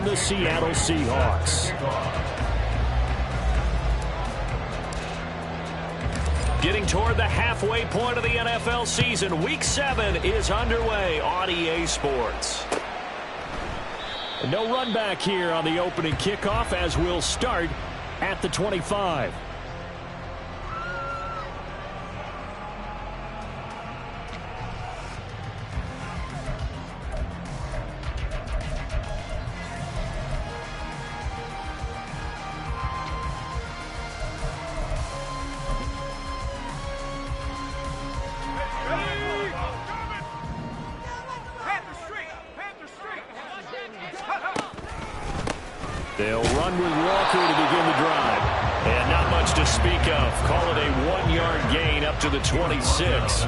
on the Seattle Seahawks. Getting toward the halfway point of the NFL season, Week 7 is underway on EA Sports. No run back here on the opening kickoff as we'll start at the 25. They'll run with Walker to begin the drive. And not much to speak of. Call it a 1-yard gain up to the 26.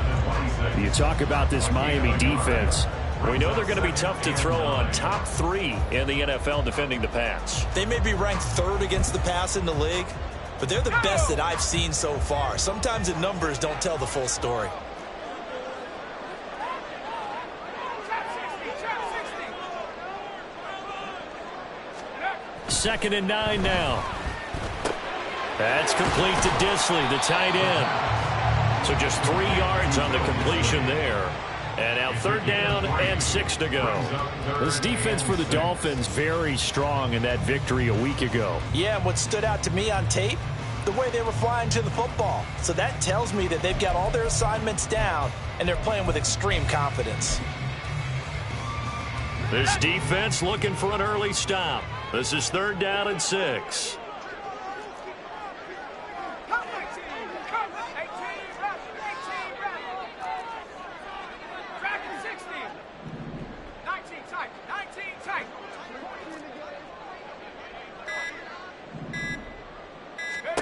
You talk about this Miami defense. We know they're going to be tough to throw on. Top 3 in the NFL defending the pass. They may be ranked 3rd against the pass in the league, but they're the best that I've seen so far. Sometimes the numbers don't tell the full story. Second and 9 now. That's complete to Disley, the tight end. So just 3 yards on the completion there. And now 3rd down and 6 to go. This defense for the Dolphins very strong in that victory a week ago. Yeah, and what stood out to me on tape, the way they were flying to the football. So that tells me that they've got all their assignments down and they're playing with extreme confidence. This defense looking for an early stop. This is 3rd down and 6.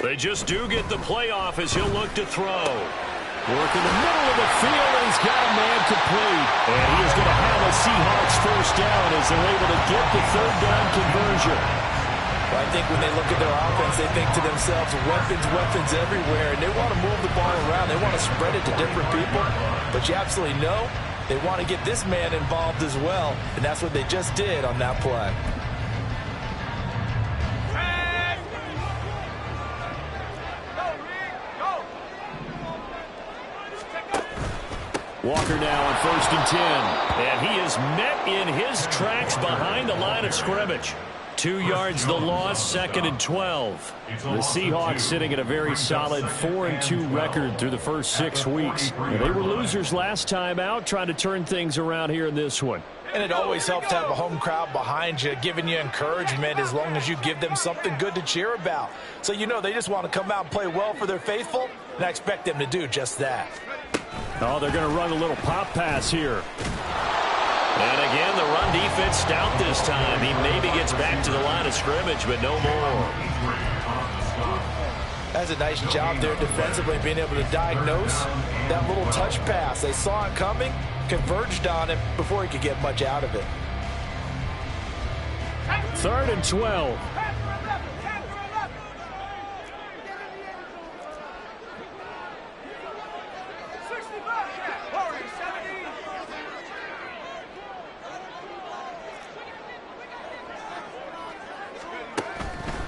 They just do get the playoff as he'll look to throw. Work in the middle of the field, and he's got a man complete. And he is going to have a Seahawks first down as they're able to get the 3rd down conversion. Well, I think when they look at their offense, they think to themselves, weapons everywhere, and they want to move the ball around. They want to spread it to different people. But you absolutely know they want to get this man involved as well, and that's what they just did on that play. Walker now on 1st and 10. And he is met in his tracks behind the line of scrimmage. 2 yards the loss, 2nd and 12. The Seahawks sitting at a very solid 4-2 record through the first 6 weeks. They were losers last time out, trying to turn things around here in this one. And it always helps to have a home crowd behind you, giving you encouragement as long as you give them something good to cheer about. So you know they just want to come out and play well for their faithful, and I expect them to do just that. Oh, they're going to run a little pop pass here. And again, the run defense stout this time. He maybe gets back to the line of scrimmage, but no more. That's a nice job there defensively, being able to diagnose that little touch pass. They saw it coming, converged on him before he could get much out of it. 3rd and 12.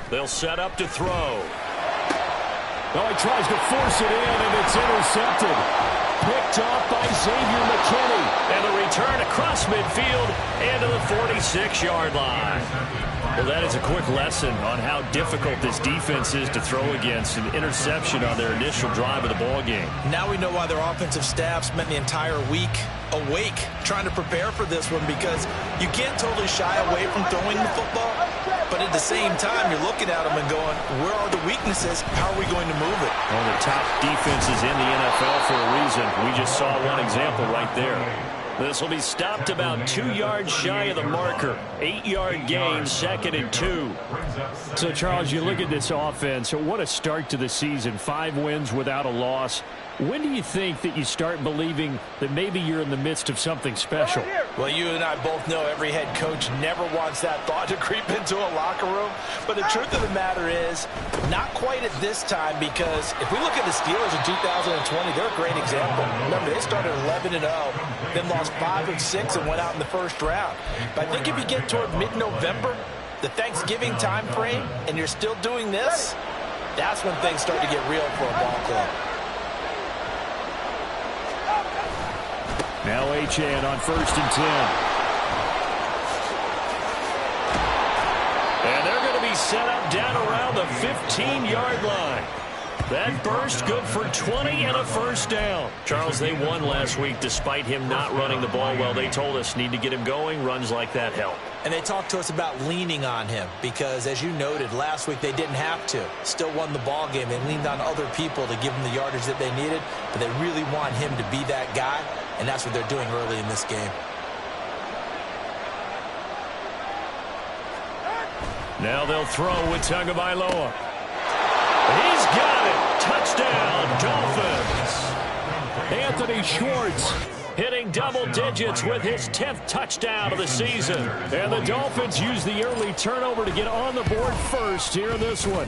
They'll set up to throw. Oh, he tries to force it in, and it's intercepted. Picked off by Xavier McKinney. And the return across midfield and to the 46-yard line. Well, that is a quick lesson on how difficult this defense is to throw against. An interception on their initial drive of the ballgame. Now we know why their offensive staff spent the entire week awake trying to prepare for this one, because you can't totally shy away from throwing the football, but at the same time you're looking at them and going, where are the weaknesses? How are we going to move it? One of the top defenses in the NFL for a reason. We just saw one example right there. This will be stopped about 2 yards shy of the marker. 8-yard gain, 2nd and 2. So, Charles, you look at this offense. What a start to the season. 5 wins without a loss. When do you think that you start believing that maybe you're in the midst of something special? Well, you and I both know every head coach never wants that thought to creep into a locker room. But the truth of the matter is, not quite at this time, because if we look at the Steelers in 2020, they're a great example. Remember, they started 11-0, then lost 5-6 and went out in the first round. But I think if you get toward mid-November, the Thanksgiving time frame and you're still doing this, that's when things start to get real for a ball club. Now Achane on 1st and 10. And they're going to be set up down around the 15-yard line. That burst good for 20 and a first down. Charles, they won last week despite him not running the ball well. They told us need to get him going. Runs like that help. And they talked to us about leaning on him because, as you noted, last week they didn't have to. Still won the ball game. They leaned on other people to give them the yardage that they needed, but they really want him to be that guy, and that's what they're doing early in this game. Now they'll throw with Tagovailoa. He's got it. Touchdown, Dolphins. Anthony Schwartz hitting double digits with his 10th touchdown of the season. And the Dolphins use the early turnover to get on the board first here in this one.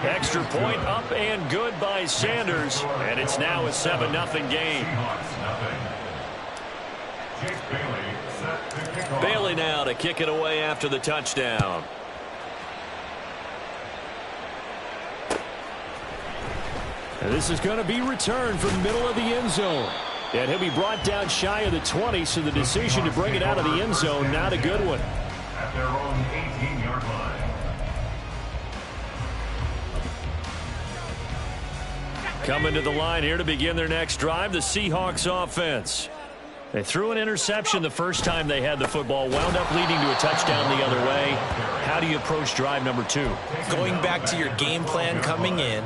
Extra point up and good by Sanders. And it's now a 7-0 game. Bailey now to kick it away after the touchdown. And this is going to be returned from the middle of the end zone. And he'll be brought down shy of the 20, so the decision to bring it out of the end zone, not a good one. At their own 18-yard line. Coming to the line here to begin their next drive, the Seahawks offense. They threw an interception the first time they had the football, wound up leading to a touchdown the other way. How do you approach drive number 2? Going back to your game plan coming in,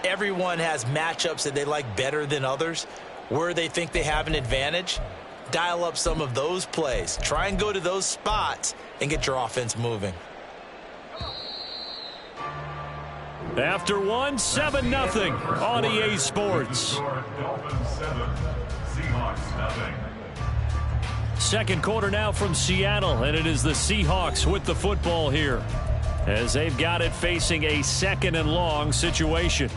everyone has matchups that they like better than others. Where they think they have an advantage, dial up some of those plays. Try and go to those spots and get your offense moving. After 7-0 on EA Sports. Second quarter now from Seattle, and it is the Seahawks with the football here as they've got it facing a 2nd and long situation.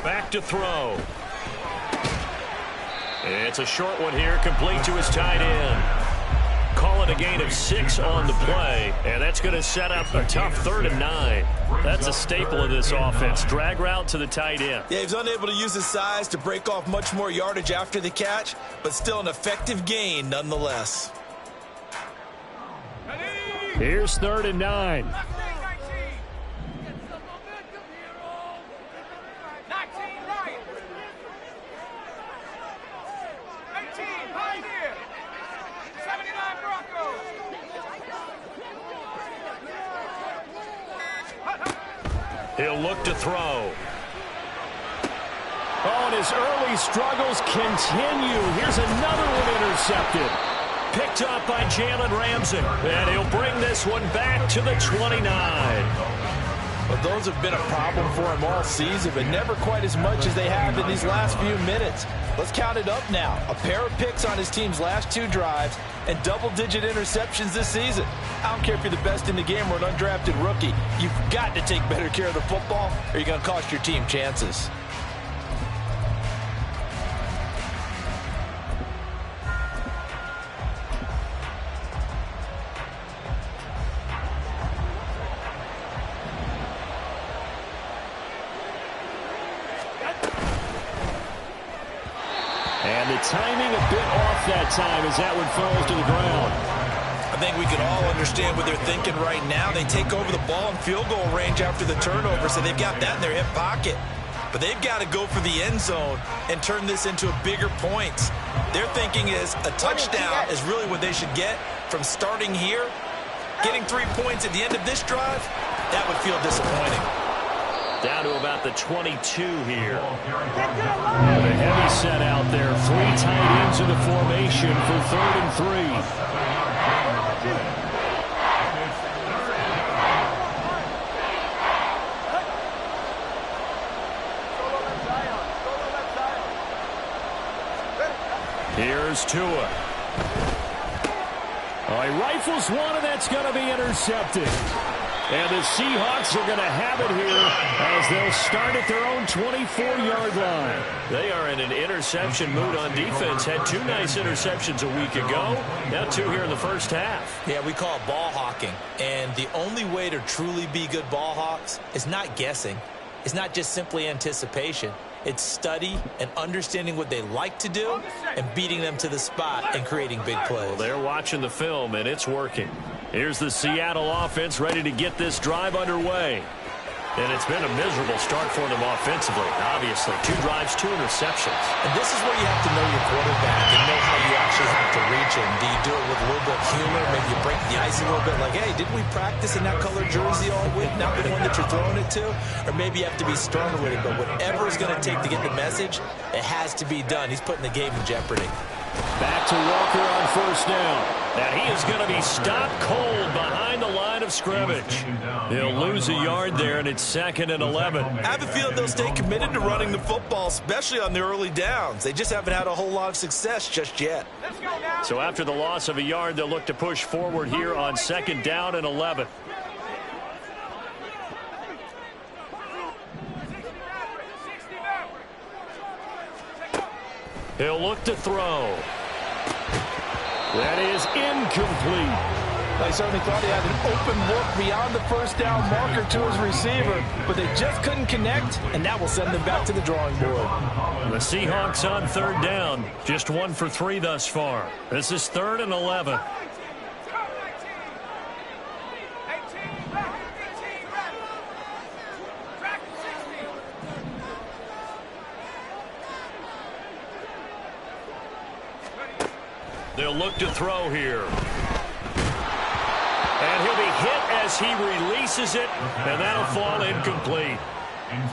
Back to throw. It's a short one here, complete to his tight end. Call it a gain of 6 on the play, and that's going to set up a tough 3rd and 9. That's a staple of this offense. Drag route to the tight end. Yeah, he's unable to use his size to break off much more yardage after the catch, but still an effective gain nonetheless. Here's 3rd and 9. He'll look to throw. Oh, and his early struggles continue. Here's another one intercepted. Picked up by Jalen Ramsey. And he'll bring this one back to the 29. Well, those have been a problem for him all season, but never quite as much as they have in these last few minutes. Let's count it up now. A pair of picks on his team's last 2 drives and double-digit interceptions this season. I don't care if you're the best in the game or an undrafted rookie. You've got to take better care of the football or you're going to cost your team chances. And the timing a bit off that time as that one falls to the ground. I think we can all understand what they're thinking right now. They take over the ball in field goal range after the turnover, so they've got that in their hip pocket. But they've got to go for the end zone and turn this into a bigger point. Their thinking is a touchdown is really what they should get from starting here. Getting 3 points at the end of this drive, that would feel disappointing. Down to about the 22 here. A heavy set out there. 3 tight ends in the formation for 3rd and 3. Here's Tua. Oh, he rifles one, and that's going to be intercepted. And the Seahawks are going to have it here as they'll start at their own 24-yard line. They are in an interception mood on defense. Had 2 nice interceptions a week ago. Now 2 here in the first half. Yeah, we call it ball hawking. And the only way to truly be good ball hawks is not guessing. It's not just simply anticipation. It's study and understanding what they like to do and beating them to the spot and creating big plays. Well, they're watching the film, and it's working. Here's the Seattle offense ready to get this drive underway. And it's been a miserable start for them offensively, obviously. 2 drives, 2 interceptions. And this is where you have to know your quarterback and know how you actually have to reach him. Do you do it with a little bit of humor? Maybe you break the ice a little bit like, hey, didn't we practice in that color jersey all week? Not the one that you're throwing it to? Or maybe you have to be stronger with it. But whatever it's going to take to get the message, it has to be done. He's putting the game in jeopardy. Back to Walker on first down. And he is going to be stopped cold behind the line of scrimmage. He'll lose a yard there, and it's 2nd and 11. I have a feeling they'll stay committed to running the football, especially on the early downs. They just haven't had a whole lot of success just yet. So after the loss of a yard, they'll look to push forward here on 2nd down and 11. He'll look to throw. That is incomplete. They certainly thought he had an open look beyond the first down marker to his receiver, but they just couldn't connect, and that will send them back to the drawing board. The Seahawks on 3rd down, just 1 for 3 thus far. This is 3rd and 11. They'll look to throw here. And he'll be hit as he releases it, and that'll fall incomplete.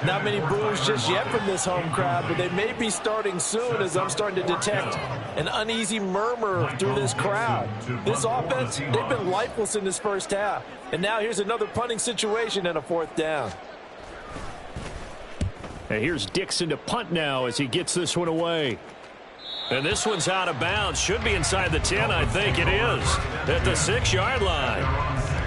Not many boos just yet from this home crowd, but they may be starting soon as I'm starting to detect an uneasy murmur through this crowd. This offense, they've been lifeless in this first half. And now here's another punting situation and a 4th down. And here's Dixon to punt now as he gets this one away. And this one's out of bounds. Should be inside the 10, I think it is. At the 6-yard line.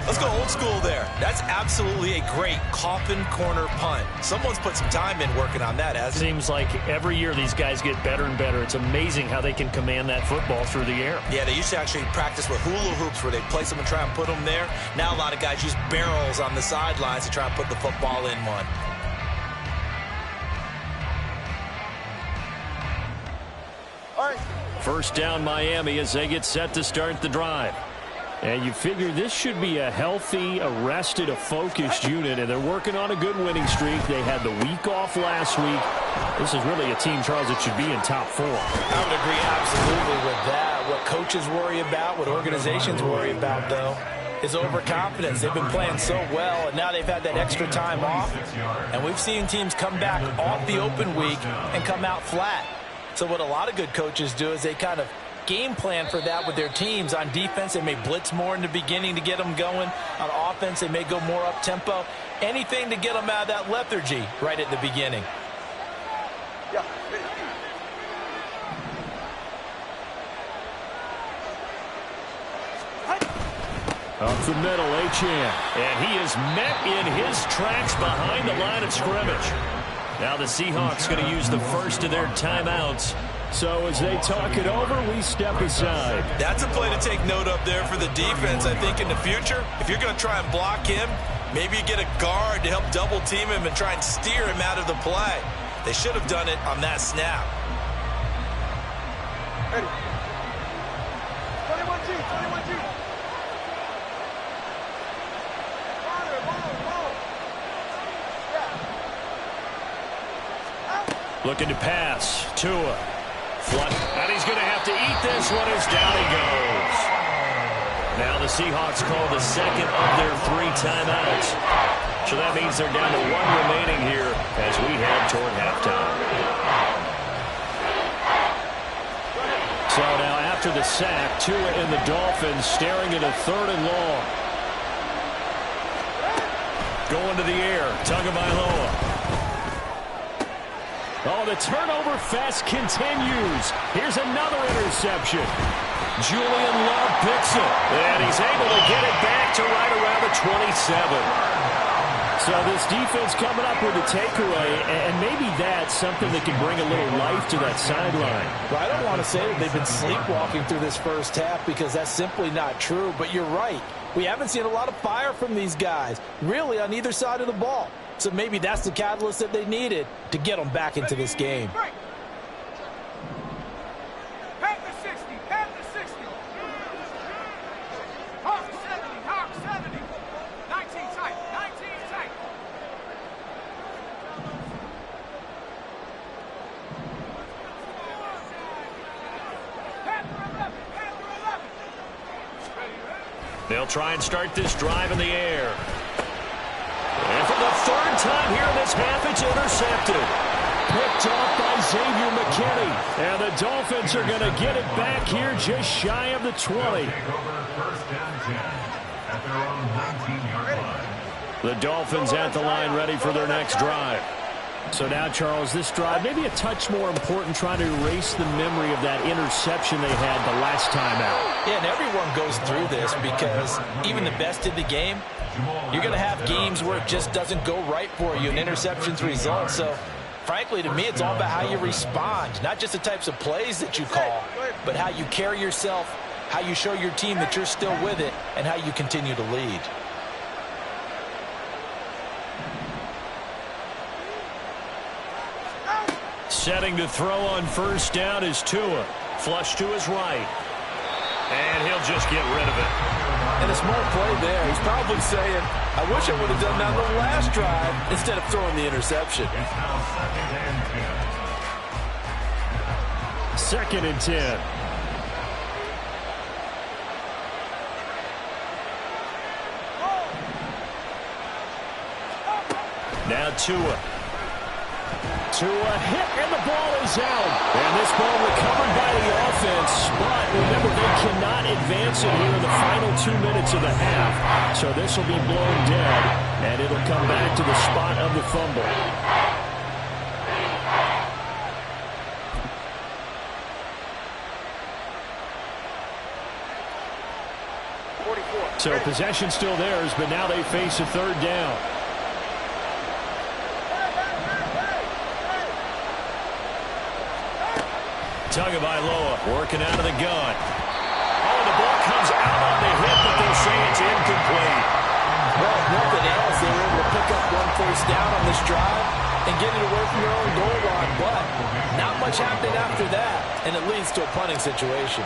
Let's go old school there. That's absolutely a great coffin corner punt. Someone's put some time in working on that, hasn't it? Seems like every year these guys get better and better. It's amazing how they can command that football through the air. Yeah, they used to actually practice with hula hoops where they place them and try and put them there. Now a lot of guys use barrels on the sidelines to try and put the football in one. First down Miami as they get set to start the drive. And you figure this should be a healthy, arrested, a focused unit, and they're working on a good winning streak. They had the week off last week. This is really a team, Charles, that should be in top 4. I would agree absolutely with that. What coaches worry about, what organizations worry about, though, is overconfidence. They've been playing so well, and now they've had that extra time off. And we've seen teams come back off the open week and come out flat. So what a lot of good coaches do is they kind of game plan for that with their teams. On defense, they may blitz more in the beginning to get them going. On offense, they may go more up-tempo. Anything to get them out of that lethargy right at the beginning. Yeah. Up the middle, Achane. And he is met in his tracks behind the line of scrimmage. Now the Seahawks going to use the first of their timeouts. So as they talk it over, we step aside. That's a play to take note of there for the defense. I think in the future, if you're going to try and block him, maybe you get a guard to help double team him and try and steer him out of the play. They should have done it on that snap. Ready. 21G, 21G. Looking to pass. Tua. Flush. And he's going to have to eat this one as down he goes. Now the Seahawks call the second of their 3 timeouts. So that means they're down to 1 remaining here as we head toward halftime. So now after the sack, Tua and the Dolphins staring at a 3rd and long. Going to the air. Tagovailoa. Oh, the turnover fest continues. Here's another interception. Julian Love picks it, and he's able to get it back to right around the 27. So this defense coming up with a takeaway, and maybe that's something that can bring a little life to that sideline. Well, I don't want to say that they've been sleepwalking through this first half because that's simply not true, but you're right. We haven't seen a lot of fire from these guys, really on either side of the ball. So maybe that's the catalyst that they needed to get them back into this game. They'll try and start this drive in the air. And for the third time here in this half, it's intercepted. Picked off by Xavier McKinney. And the Dolphins are going to get it back here just shy of the 20. The Dolphins at the line ready for their next drive. So now, Charles, this drive maybe a touch more important, trying to erase the memory of that interception they had the last time out. Yeah, and everyone goes through this because even the best in the game, you're going to have games where it just doesn't go right for you and interceptions result. So, frankly, to me, it's all about how you respond, not just the types of plays that you call, but how you carry yourself, how you show your team that you're still with it, and how you continue to lead. Setting to throw on first down is Tua. Flush to his right. And he'll just get rid of it. And a smart play there. He's probably saying, I wish I would have done that on the last drive instead of throwing the interception. 2nd and 10. Now Tua. Tua hit, and the ball is out. And this ball recovered by the offense. But remember, they cannot advance it here in the final 2 minutes of the half. So this will be blown dead, and it'll come back to the spot of the fumble. So possession still theirs, but now they face a third down. Tagovailoa working out of the gun. Oh, the ball comes out on the hit, but they'll say it's incomplete. Well, if nothing else, they were able to pick up 1 first down on this drive and get it away from their own goal line. But not much happened after that, and it leads to a punting situation.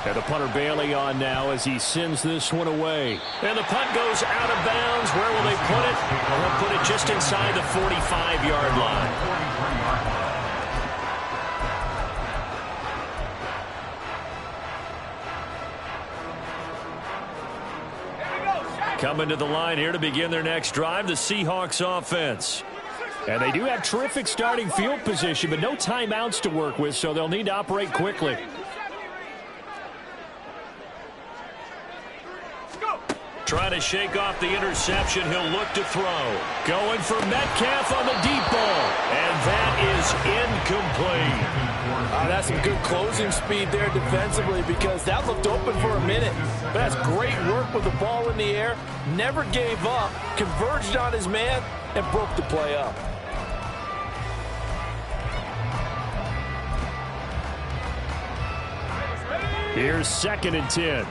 And the punter Bailey on now as he sends this one away. And the punt goes out of bounds. Where will they put it? Well, they'll put it just inside the 45-yard line. Coming to the line here to begin their next drive, the Seahawks offense. And they do have terrific starting field position, but no timeouts to work with, so they'll need to operate quickly. Trying to shake off the interception. He'll look to throw. Going for Metcalf on the deep ball. And that is incomplete. That's some good closing speed there defensively because that looked open for a minute. But that's great work with the ball in the air. Never gave up. Converged on his man and broke the play up. Here's 2nd and 10.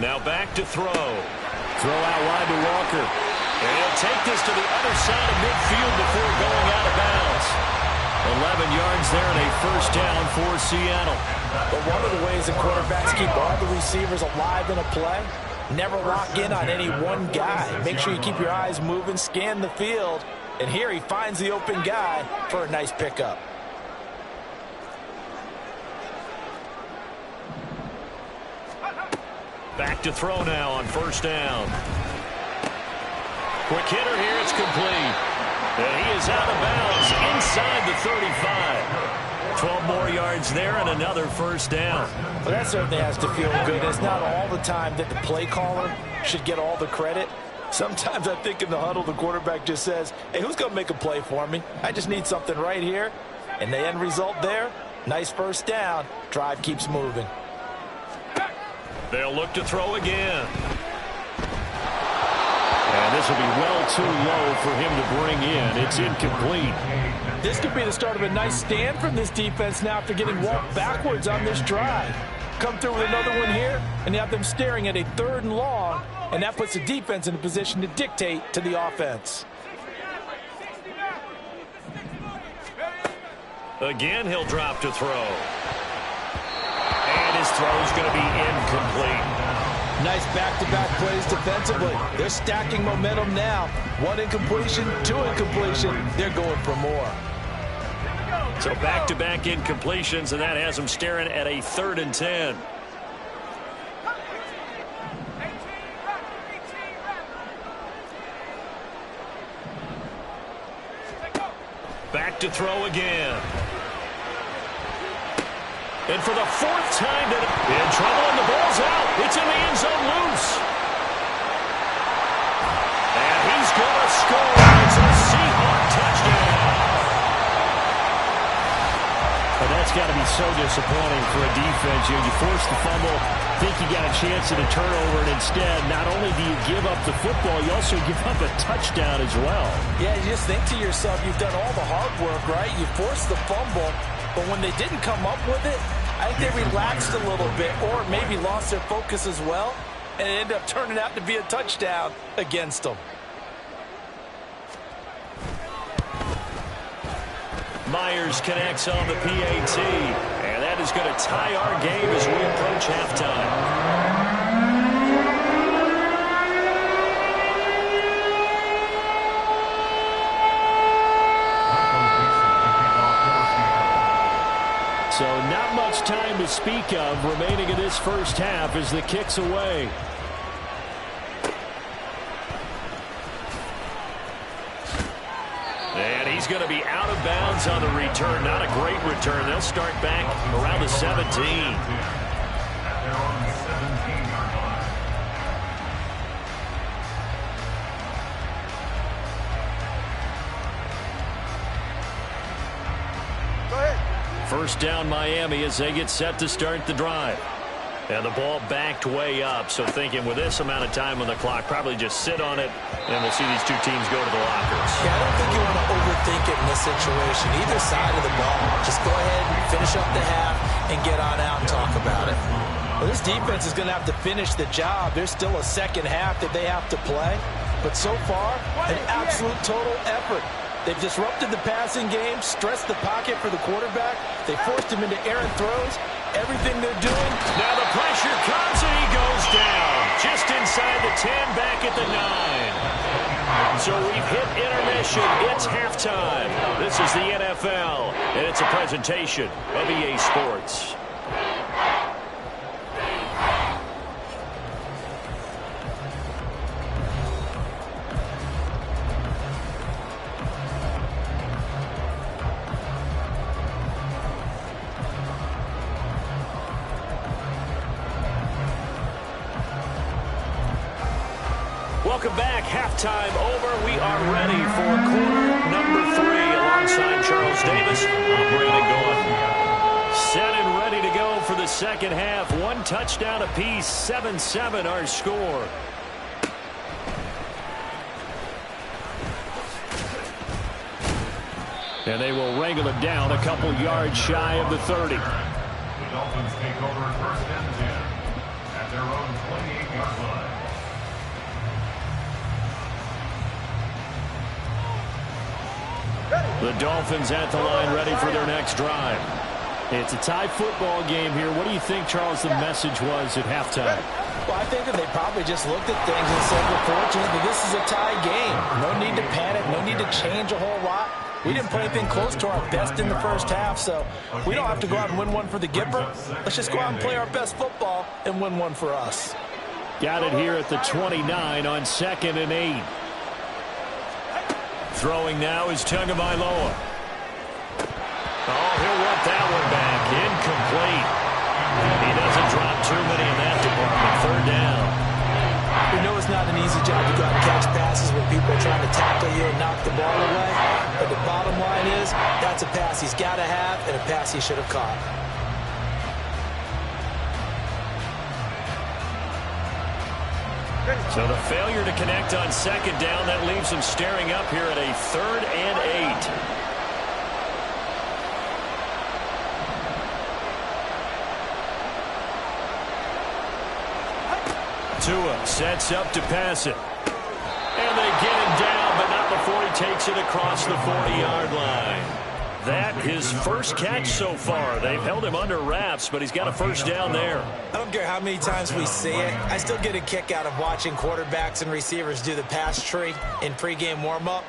Now back to throw. Throw out wide to Walker. And he'll take this to the other side of midfield before going out of bounds. 11 yards there and a first down for Seattle. But one of the ways the quarterbacks keep all the receivers alive in a play, never lock in on any one guy. Make sure you keep your eyes moving, scan the field. And here he finds the open guy for a nice pickup. Back to throw now on first down. Quick hitter here, it's complete. And he is out of bounds inside the 35. 12 more yards there and another first down. Well, that certainly has to feel good. It's not all the time that the play caller should get all the credit. Sometimes I think in the huddle, the quarterback just says, hey, who's going to make a play for me? I just need something right here. And the end result there, nice first down. Drive keeps moving. They'll look to throw again. And this will be well too low for him to bring in. It's incomplete. This could be the start of a nice stand from this defense now after getting walked backwards on this drive. Come through with another one here, and you have them staring at a 3rd and long, and that puts the defense in a position to dictate to the offense. Again, he'll drop to throw. And his throw is going to be incomplete. Nice back-to-back plays defensively. They're stacking momentum now. 1 incompletion, 2 incompletion. They're going for more. So back-to-back incompletions, and that has them staring at a 3rd and 10. Back to throw again. And for the 4th time, in trouble, and the ball's out. It's in the end zone loose. And he's going to score. It's a Seahawks touchdown. But that's got to be so disappointing for a defense. You force the fumble, think you got a chance at a turnover, and instead, not only do you give up the football, you also give up a touchdown as well. Yeah, you just think to yourself, you've done all the hard work, right? You forced the fumble, but when they didn't come up with it, I think they relaxed a little bit or maybe lost their focus as well, and it ended up turning out to be a touchdown against them. Myers connects on the PAT, and that is going to tie our game as we approach halftime. So not much time to speak of remaining in this first half as the kick's away. And he's going to be out of bounds on the return. Not a great return. They'll start back around the 17. First down Miami as they get set to start the drive. And the ball backed way up, so thinking with this amount of time on the clock, probably just sit on it, and we'll see these two teams go to the lockers. Yeah, I don't think you want to overthink it in this situation. Either side of the ball. Just go ahead and finish up the half and get on out and talk about it. Well, this defense is going to have to finish the job. There's still a second half that they have to play. But so far, an absolute total effort. They've disrupted the passing game, stressed the pocket for the quarterback. They forced him into errant throws. Everything they're doing. Now the pressure comes and he goes down. Just inside the 10, back at the 9. So we've hit intermission. It's halftime. This is the NFL, and it's a presentation of EA Sports. Welcome back. Halftime over. We are ready for quarter number 3 alongside Charles Davis. I'm Brandon Gaudin. Set and ready to go for the second half. 1 touchdown apiece. 7-7 our score. And they will wrangle it down a couple yards shy of the 30. The Dolphins take over first and 10 at their own 28-yard line. The Dolphins at the line ready for their next drive. It's a tie football game here. What do you think, Charles, the message was at halftime? Well, I think that they probably just looked at things and said, we're fortunate that this is a tie game. No need to panic. No need to change a whole lot. We didn't play anything close to our best in the first half, so we don't have to go out and win one for the Gipper. Let's just go out and play our best football and win one for us. Got it here at the 29 on 2nd and 8. Throwing now is Tagovailoa. Oh, he'll want that one back. Incomplete. He doesn't drop too many in that department. Third down. We know it's not an easy job to go out and catch passes when people are trying to tackle you and knock the ball away. But the bottom line is, that's a pass he's got to have and a pass he should have caught. So the failure to connect on second down, that leaves him staring up here at a 3rd and 8. Tua sets up to pass it. And they get him down, but not before he takes it across the 40-yard line. That his first catch so far. They've held him under wraps, but he's got a first down there. I don't care how many times we see it. I still get a kick out of watching quarterbacks and receivers do the pass tree in pregame warm-up.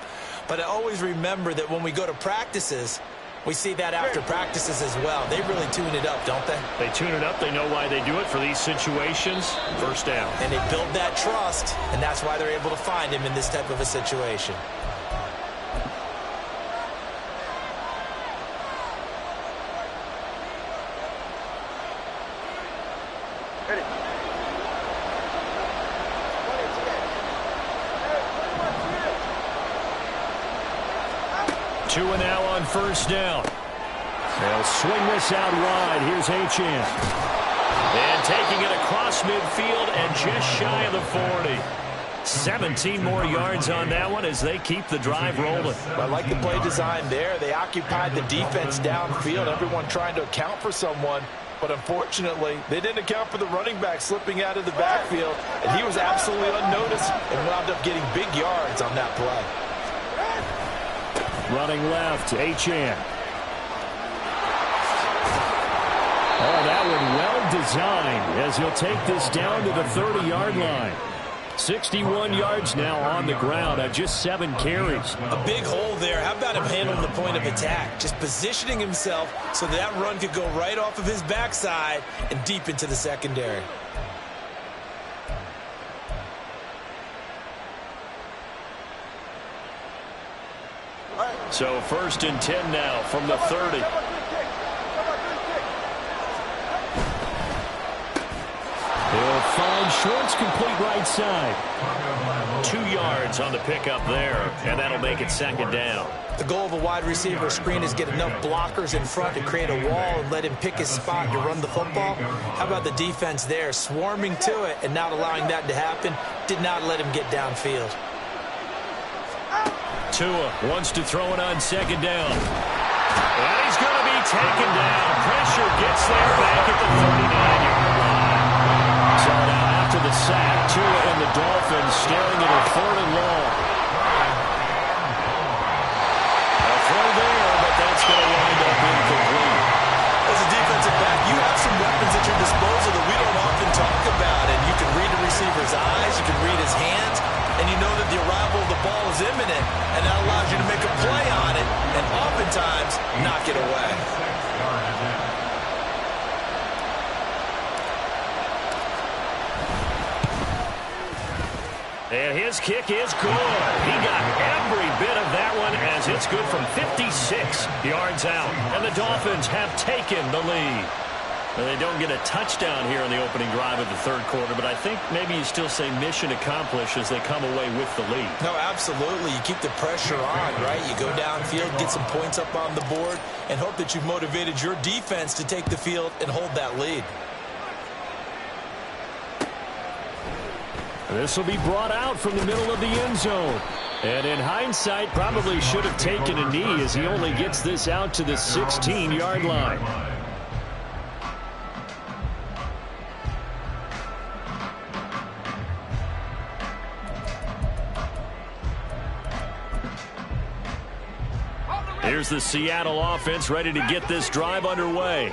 But I always remember that when we go to practices, we see that after practices as well. They really tune it up, don't they? They tune it up. They know why they do it for these situations. First down. And they build that trust, and that's why they're able to find him in this type of a situation. Tua now on first down. They'll swing this out wide. Here's Achane. And taking it across midfield and just shy of the 40. 17 more yards on that one as they keep the drive rolling. I like the play design there. They occupied the defense downfield, everyone trying to account for someone. But unfortunately, they didn't account for the running back slipping out of the backfield, and he was absolutely unnoticed and wound up getting big yards on that play. Running left, Achane. Oh, that one well designed as he'll take this down to the 30-yard line. 61 yards now on the ground on just 7 carries. A big hole there. How about him handling the point of attack? Just positioning himself so that run could go right off of his backside and deep into the secondary. So 1st and 10 now from the 30. He'll find Schwartz, complete right side. 2 yards on the pickup there, and that'll make it 2nd down. The goal of a wide receiver screen is get enough blockers in front to create a wall and let him pick his spot to run the football. How about the defense there, swarming to it and not allowing that to happen? Did not let him get downfield. Tua wants to throw it on 2nd down. And he's going to be taken down. Pressure gets there back at the 39-yard line. So now after the sack, Tua and the Dolphins staring at a 3rd and long. A throw there, but that's going to wind up incomplete. As a defensive back, you have some weapons at your disposal that we don't often talk about. And you can read the receiver's eyes, you can read his hands, and you know that the arrival of the ball is imminent, and that allows you to make a play on it and oftentimes knock it away. And his kick is good. He got every bit of that one as it's good from 56 yards out. And the Dolphins have taken the lead. Well, they don't get a touchdown here in the opening drive of the 3rd quarter, but I think maybe you still say mission accomplished as they come away with the lead. No, absolutely. You keep the pressure on, right? You go downfield, get some points up on the board, and hope that you've motivated your defense to take the field and hold that lead. This will be brought out from the middle of the end zone. And in hindsight, probably should have taken a knee as he only gets this out to the 16-yard line. Here's the Seattle offense ready to get this drive underway.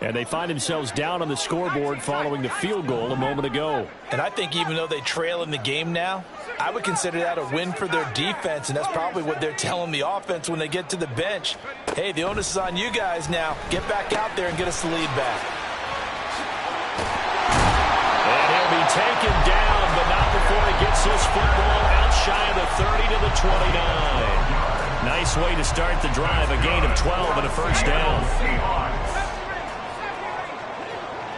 And they find themselves down on the scoreboard following the field goal a moment ago. And I think even though they trail in the game now, I would consider that a win for their defense, and that's probably what they're telling the offense when they get to the bench. Hey, the onus is on you guys now. Get back out there and get us the lead back. And he'll be taken down, but not before he gets this football out shy of the 30 to the 29. Nice way to start the drive. A gain of 12 and a first down. Seahawks.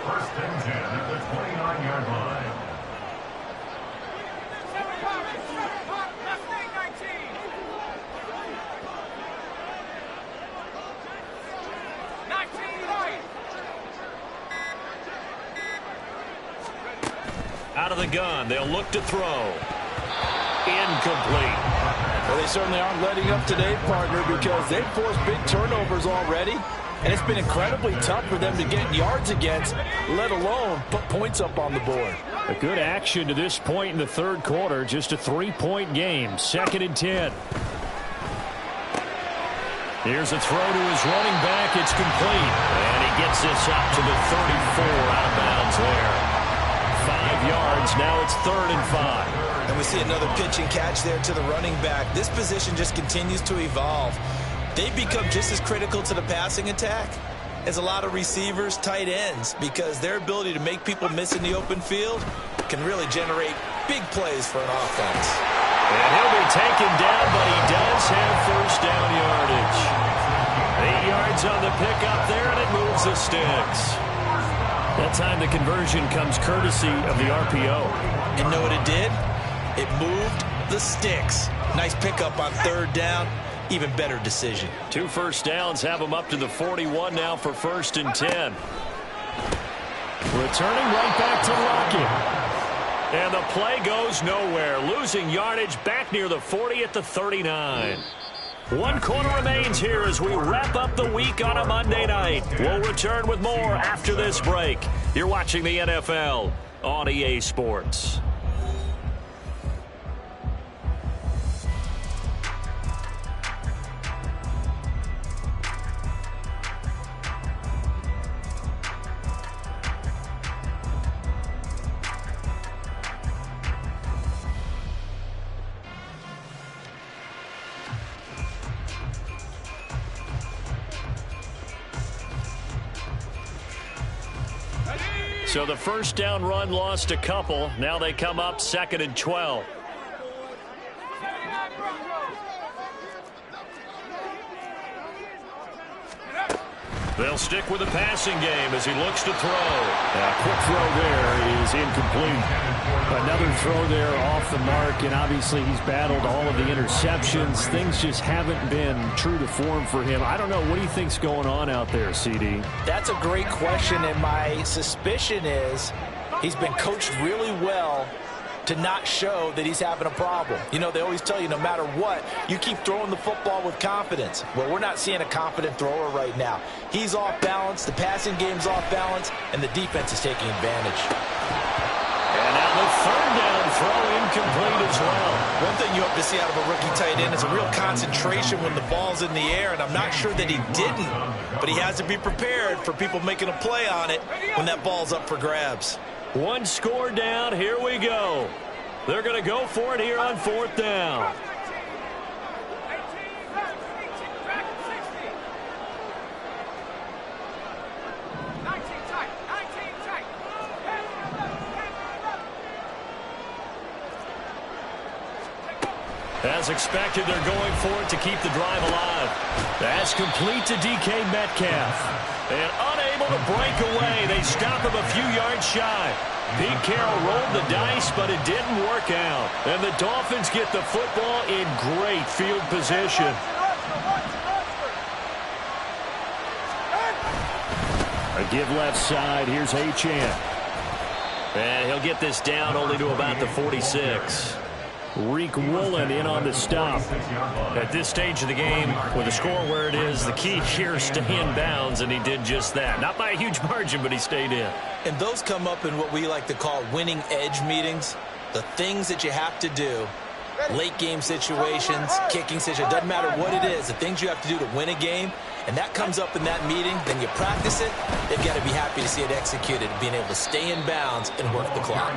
First and 10 at the 29-yard line. Out of the gun, they'll look to throw. Incomplete. Well, they certainly aren't letting up today, partner, because they've forced big turnovers already, and it's been incredibly tough for them to get yards against, let alone put points up on the board. A good action to this point in the third quarter. Just a 3-point game. 2nd and 10. Here's a throw to his running back. It's complete. And he gets this up to the 34, out of bounds there. 5 yards. Now it's 3rd and 5. And we see another pitch and catch there to the running back. This position just continues to evolve. They've become just as critical to the passing attack as a lot of receivers, tight ends, because their ability to make people miss in the open field can really generate big plays for an offense. And he'll be taken down, but he does have first down yardage. 8 yards on the pickup there, and it moves the sticks. That time the conversion comes courtesy of the RPO. And know what it did? It moved the sticks. Nice pickup on 3rd down. Even better decision. 2 first downs have him up to the 41 now for 1st and 10. Returning right back to Lockett. And the play goes nowhere. Losing yardage back near the 40 at the 39. 1 quarter remains here as we wrap up the week on a Monday night. We'll return with more after this break. You're watching the NFL on EA Sports. So the first down run lost a couple. Now they come up 2nd and 12. They'll stick with the passing game as he looks to throw. A quick throw there is incomplete. Another throw there off the mark, and obviously he's battled all of the interceptions. Things just haven't been true to form for him. I don't know. What do you think's going on out there, CD? That's a great question, and my suspicion is he's been coached really well to not show that he's having a problem. You know, they always tell you no matter what, you keep throwing the football with confidence. Well, we're not seeing a confident thrower right now. He's off balance, the passing game's off balance, and the defense is taking advantage. And now the 3rd down throw incomplete as well. One thing you hope to see out of a rookie tight end is a real concentration when the ball's in the air, and I'm not sure that he didn't, but he has to be prepared for people making a play on it when that ball's up for grabs. 1 score down. Here we go. They're going to go for it here on 4th down. As expected, they're going for it to keep the drive alive. That's complete to DK Metcalf. And unable to break away. They stop him a few yards shy. Pete Carroll rolled the dice, but it didn't work out. And the Dolphins get the football in great field position. A give left side. Here's Achane. And he'll get this down only to about the 46. Reek Woolen in on the stop. At this stage of the game, with the score where it is, the key here is stay in bounds, and he did just that. Not by a huge margin, but he stayed in. And those come up in what we like to call winning edge meetings. The things that you have to do, late game situations, kicking situations, doesn't matter what it is, the things you have to do to win a game, and that comes up in that meeting, then you practice it, they've got to be happy to see it executed, being able to stay in bounds and work the clock.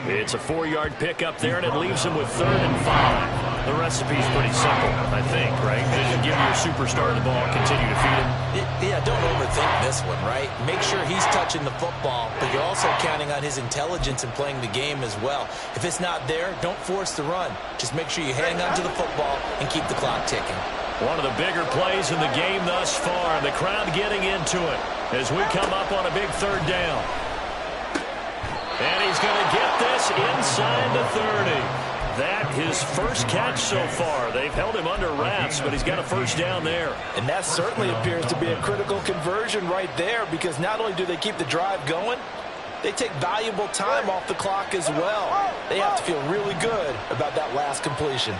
It's a 4-yard pickup there, and it leaves him with 3rd and 5. The recipe's pretty simple, I think, right? Just give your superstar the ball, continue to feed him. Yeah, don't overthink this one, right? Make sure he's touching the football, but you're also counting on his intelligence in playing the game as well. If it's not there, don't force the run. Just make sure you hang on to the football and keep the clock ticking. One of the bigger plays in the game thus far. The crowd getting into it as we come up on a big third down. And he's going to get this inside the 30. That his first catch so far. They've held him under wraps, but he's got a first down there. And that certainly appears to be a critical conversion right there, because not only do they keep the drive going, they take valuable time off the clock as well. They have to feel really good about that last completion.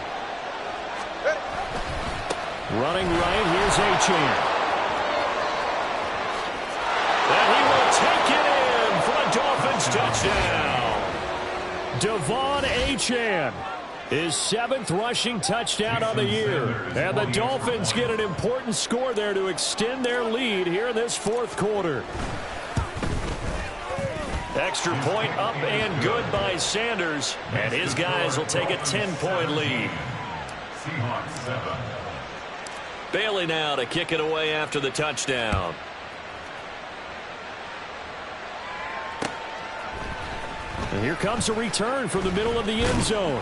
Running right, here's Achane. And he will take it in for a Dolphins touchdown. Devon Achane, his 7th rushing touchdown on the year. And the Dolphins get an important score there to extend their lead here in this 4th quarter. Extra point up and good by Sanders. And his guys will take a 10-point lead. Seahawks 7. Bailey now to kick it away after the touchdown. And here comes a return from the middle of the end zone.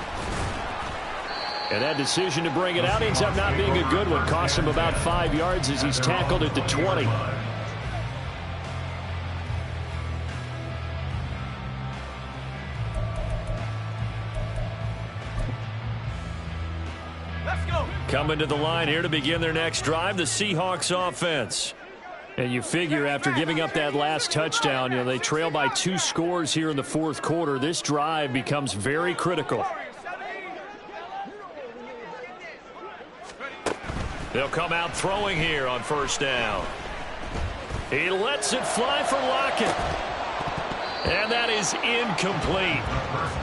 And that decision to bring it out ends up not being a good one. Costs him about 5 yards as he's tackled at the 20. Let's go. Coming to the line here to begin their next drive, the Seahawks offense. And you figure after giving up that last touchdown, they trail by 2 scores here in the 4th quarter. This drive becomes very critical. They'll come out throwing here on first down. He lets it fly for Lockett. And that is incomplete.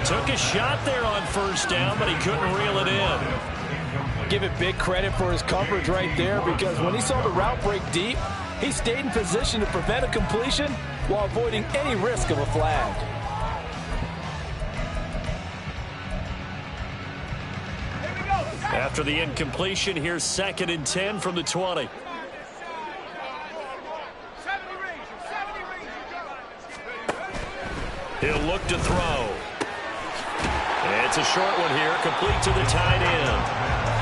Took a shot there on first down, but he couldn't reel it in. Give it big credit for his coverage right there, because when he saw the route break deep, he stayed in position to prevent a completion while avoiding any risk of a flag. After the incompletion, here's 2nd and 10 from the 20. He'll look to throw. It's a short one here, complete to the tight end.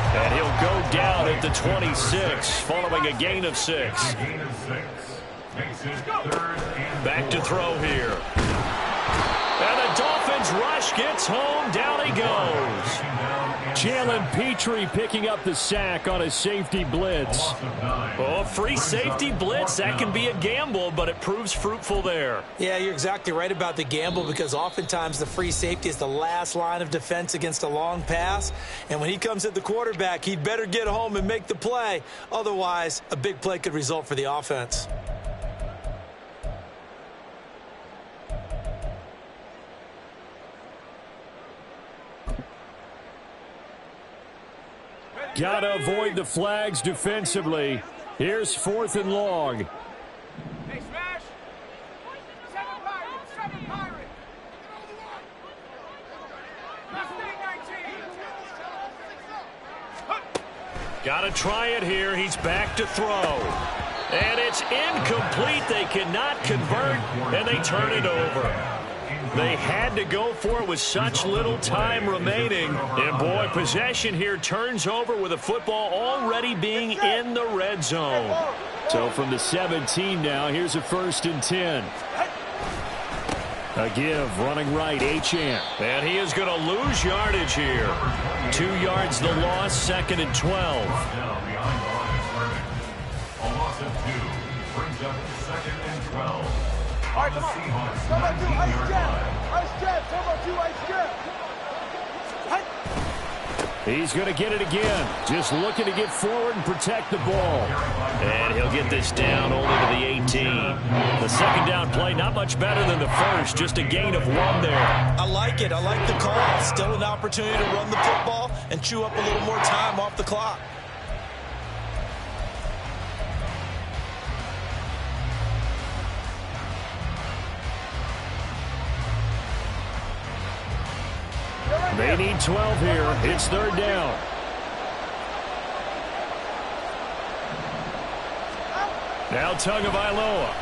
And he'll go down at the 26, following a gain of 6. Back to throw here. And the Dolphins rush gets home. Down he goes. Jalen Petrie picking up the sack on a safety blitz. Oh, free safety blitz. That can be a gamble, but it proves fruitful there. Yeah, you're exactly right about the gamble, because oftentimes the free safety is the last line of defense against a long pass. And when he comes at the quarterback, he'd better get home and make the play. Otherwise, a big play could result for the offense. Got to avoid the flags defensively. Here's 4th and long. Hey, smash. 7 Pirates. 7 Pirates. Last thing, 19. Got to try it here. He's back to throw. And it's incomplete. They cannot convert, and they turn it over. They had to go for it with such little time remaining. And, boy, possession here turns over with the football already being in the red zone. So from the 17 now, here's a 1st and 10. A give, running right, Achane. And he is going to lose yardage here. 2 yards the loss, 2nd and 12. A loss of 2 brings up 2nd and 12. All right, come on. Come on, do ice jab. Ice jab. Come on, do ice jab. He's going to get it again. Just looking to get forward and protect the ball. And he'll get this down only to the 18. The second down play, not much better than the first. Just a gain of 1 there. I like it. I like the call. Still an opportunity to run the football and chew up a little more time off the clock. You're They need 12 here. It's third down. Now Tagovailoa.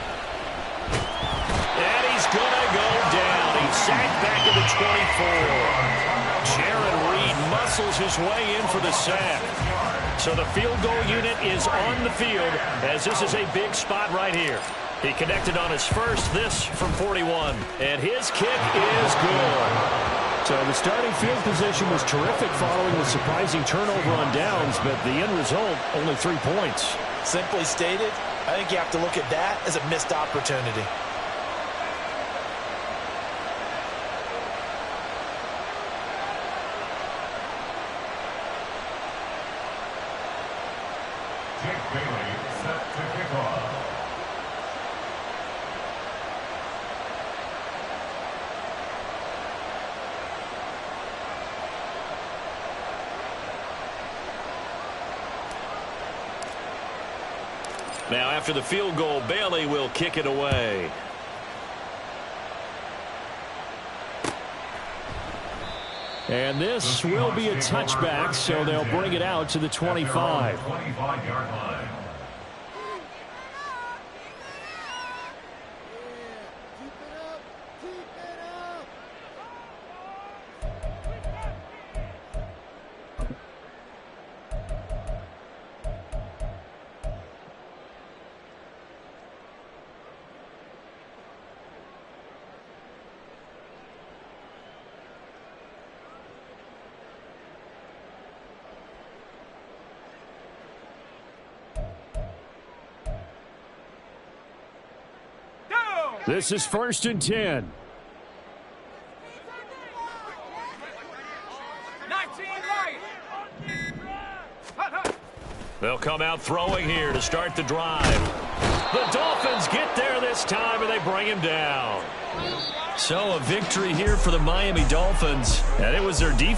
And he's going to go down. He's sacked back at the 24. Jaron Reed muscles his way in for the sack. So the field goal unit is on the field as this is a big spot right here. He connected on his first, this from 41. And his kick is good. So the starting field position was terrific following the surprising turnover on downs, but the end result, only 3 points. Simply stated, I think you have to look at that as a missed opportunity. Jake Bailey set to kick off. Now, after the field goal, Bailey will kick it away. And this will be a touchback, so they'll bring it out to the 25. 25-yard line. This is 1st and 10. They'll come out throwing here to start the drive. The Dolphins get there this time, and they bring him down. So a victory here for the Miami Dolphins, and it was their defense.